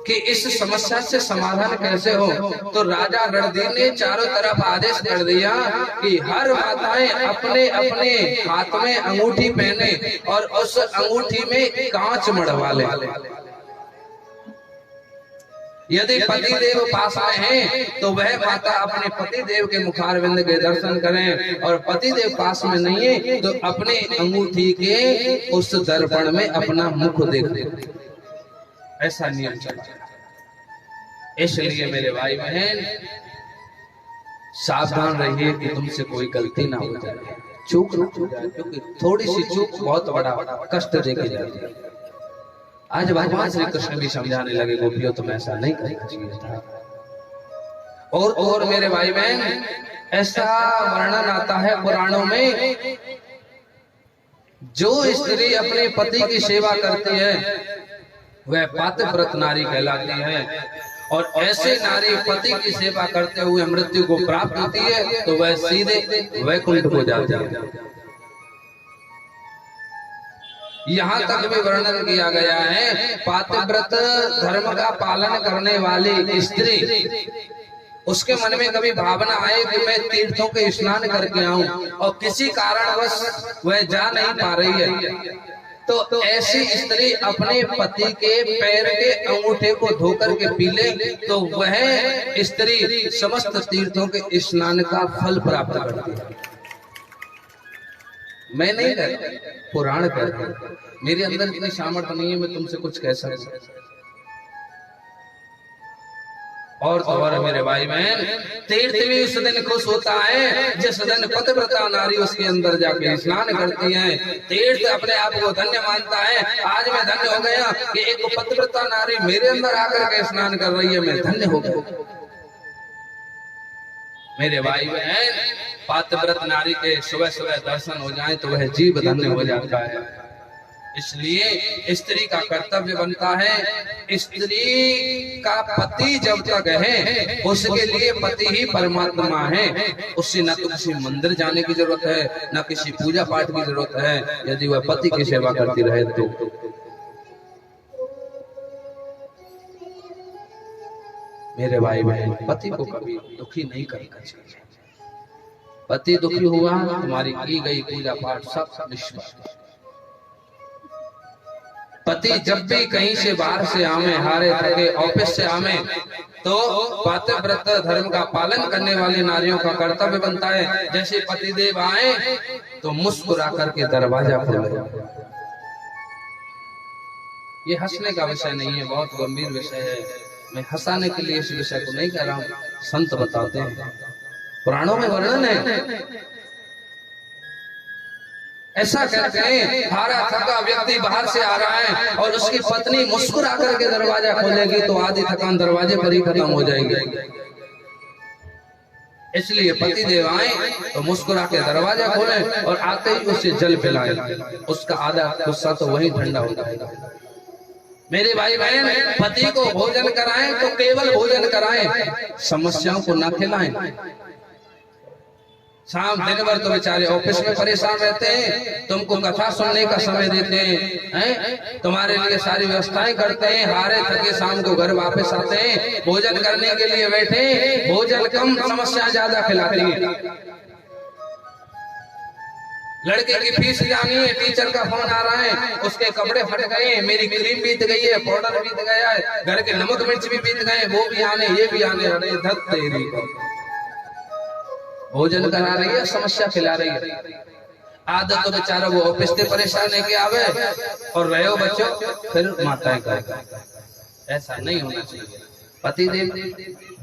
कि इस समस्या से समाधान कैसे हो। तो राजा रणधीर ने चारों तरफ आदेश कर दिया कि हर माताएं अपने अपने हाथ में अंगूठी पहने और उस अंगूठी में कांच मढ़वा ले। यदि पति देव पास में हैं तो वह माता अपने पति देव के मुखारविंद के दर्शन करें, और पति देव पास में नहीं है तो अपने अंगूठी के उस दर्पण में अपना मुख देख दे। ऐसा नियम चला। इसलिए मेरे भाई बहन सावधान रहिए कि तुमसे कोई गलती ना हो जाए, चूक ना हो जाए, क्योंकि थोड़ी सी चूक बहुत बड़ा कष्ट देके जाती है। आज भगवान श्री कृष्ण भी समझाने लगे गोपियों तुम ऐसा नहीं करना चाहिए था। और मेरे भाई बहन ऐसा वर्णन आता है पुराणों में, जो स्त्री अपने पति की सेवा करती है वह पातिव्रत नारी कहलाती है, और ऐसे नारी पति की सेवा करते हुए मृत्यु को प्राप्त होती है तो वह सीधे वैकुंठ को जाती है। यहाँ तक भी वर्णन किया गया है पातिव्रत धर्म का पालन करने वाली स्त्री, उसके मन में कभी भावना आए कि मैं तीर्थों के स्नान करके आऊं और किसी कारणवश वह जा नहीं पा रही है, तो ऐसी स्त्री अपने पति के पैर के अंगूठे को धोकर के पी ले तो वह स्त्री समस्त तीर्थों के स्नान का फल प्राप्त करती है। मैं नहीं कहता, पुराण कहता है। मेरे अंदर इतनी सामर्थ्य नहीं है मैं तुमसे कुछ कह सकूं। और मेरे भाई बहन तीर्थ भी उस दिन खुश होता है जिस दिन पतिव्रता नारी उसके अंदर जाके स्नान करती है। तीर्थ अपने आप को धन्य मानता है, आज मैं धन्य हो गया कि एक पतिव्रता नारी मेरे अंदर आकर के स्नान कर रही है, मैं धन्य हो गया। मेरे भाई बहन पातिव्रत नारी के सुबह सुबह दर्शन हो जाए तो वह जीव धन्य हो जाता है। इसलिए स्त्री का कर्तव्य बनता है, स्त्री का पति जब तक है उसके लिए पति ही परमात्मा है। उससे न तो किसी मंदिर जाने की जरूरत है न किसी पूजा पाठ की जरूरत है, यदि वह पति की सेवा करती रहे तो। मेरे भाई बहन पति को कभी दुखी नहीं करना चाहिए। पति दुखी हुआ तुम्हारी की गई पूजा पाठ सब निष्फल। पति जब भी कहीं से बाहर से आवे, हारे थके ऑफिस से आवे, तो पातिव्रत धर्म का पालन करने वाली नारियों का कर्तव्य बनता है जैसे पति देव आए तो मुस्कुरा करके दरवाजा खोले। ये हंसने का विषय नहीं है, बहुत गंभीर विषय है। मैं हंसाने के लिए इस विषय को नहीं कह रहा हूँ, संत बताते हैं, पुराणों में वर्णन है। ऐसा कहते हैं हारा थका व्यक्ति बाहर से आ रहा है और उसकी पत्नी मुस्कुरा करके दरवाजा खोलेगी तो आधी थकान दरवाजे पर ही खत्म हो जाएगी। इसलिए पति देव आए तो मुस्कुरा के दरवाजा खोले और आते ही उसे जल पिलाए, उसका आधा गुस्सा तो वही ठंडा हो जाएगा। मेरे भाई बहन पति को भोजन कराएं तो केवल भोजन कराएं, समस्याओं को ना खिलाएं। शाम दिन भर तो बेचारे ऑफिस में परेशान रहते हैं, तुमको कथा सुनने का समय देते हैं, तुम्हारे लिए सारी व्यवस्थाएं करते हैं, हारे थके शाम को घर वापस आते हैं, भोजन करने के लिए बैठे, भोजन कम समस्या ज्यादा खिलाती है। लड़के की फीस जानी है, टीचर का फोन आ रहा है, उसके कपड़े फट गए, मेरी क्रीम बीत गई है, पाउडर बीत गया है, घर के नमक मिर्च भी बीत गए, वो भी आने ये भी आने, अरे धत तेरी भोजन करा रही है, समस्या खिला रही है। आदत तो बेचारा वो ऑफिस से परेशान है कि आवे और रहे हो बच्चों फिर माताएं करें। ऐसा नहीं होना चाहिए। पति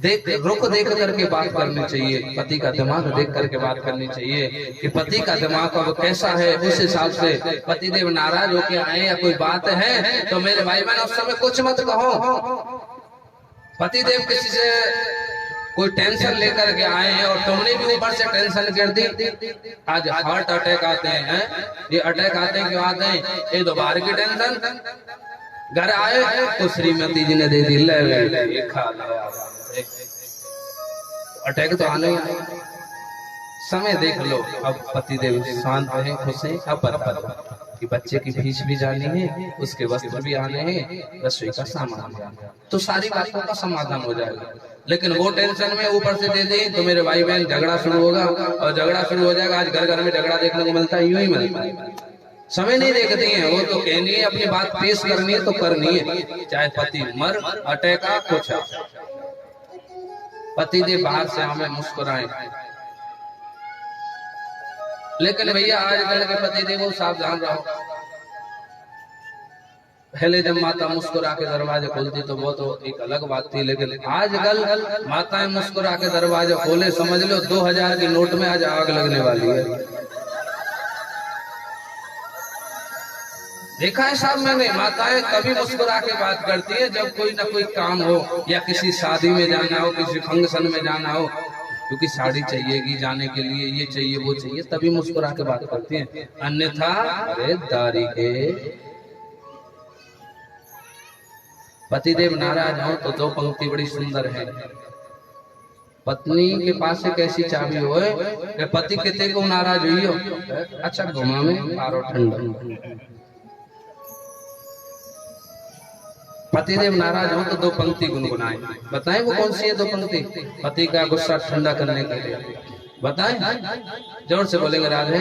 देख रुख देख करके बात करनी चाहिए, पति का दिमाग देख करके बात करनी चाहिए कि पति का दिमाग अब कैसा है, उस हिसाब से। पति देव नाराज होके आए या कोई बात है तो मेरे भाई बहन उस समय कुछ मत कहो। पति देव किसी से कोई टेंशन लेकर के आए हैं और तुमने भी ऊपर से टेंशन कर दी। आज हार्ट अटैक आते हैं, ये अटैक आते हैं क्यों आते हैं? ये तो बाहर की टेंशन। घर आए तो श्रीमती जी ने दे दी, ले खा लिया, अटैक तो आने ही आए। समय देख लो, अब पतिदेव शांत हैं, खुश हैं, अब बता कि बच्चे की फीस भी जानी है, उसके वस्त्र भी आने हैं, रसोई का सामान भी आना है, तो सारी बातों का समाधान हो जाएगा। लेकिन वो टेंशन में ऊपर से दे दें तो मेरे भाई बहन झगड़ा शुरू होगा, और झगड़ा शुरू हो जाएगा। आज घर घर में झगड़ा देखने को मिलता है, यूं ही मिलता है। समय नहीं देखती है, वो तो कहनी है, अपनी बात पेश करनी है तो करनी है, चाहे पति मर अटेका कुछ। पति दे बाहर से हमें मुस्कुराए, लेकिन भैया आजकल के पति देखो सावधान रहो। पहले जब माता मुस्कुरा के दरवाजे खोलती तो वो तो एक अलग बात थी, लेकिन आजकल माताएं मुस्कुरा के दरवाजे खोले, समझ लो 2000 के नोट में आज आग लगने वाली है। देखा है साहब मैंने, माताएं तभी मुस्कुरा के बात करती है जब कोई ना कोई काम हो, या किसी शादी में जाना हो, किसी फंक्शन में जाना हो, क्योंकि साड़ी चाहिएगी जाने के लिए, ये चाहिए वो चाहिए, तभी मुस्कुरा के बात करती हैं। अन्यथा अरे दारी के पतिदेव नाराज हो तो दो पंक्ति बड़ी सुंदर है। पत्नी के पास एक ऐसी चाबी हो कि पति के को नाराज हुई हो, अच्छा घुमा में आरो ठंडा। पतिदेव नाराज हो तो दो पंक्ति गुनगुनाए, बताएं वो कौन सी है दो पंक्ति पति का गुस्सा ठंडा करने के लिए, बताएं, जोर से बोलेंगे राधे।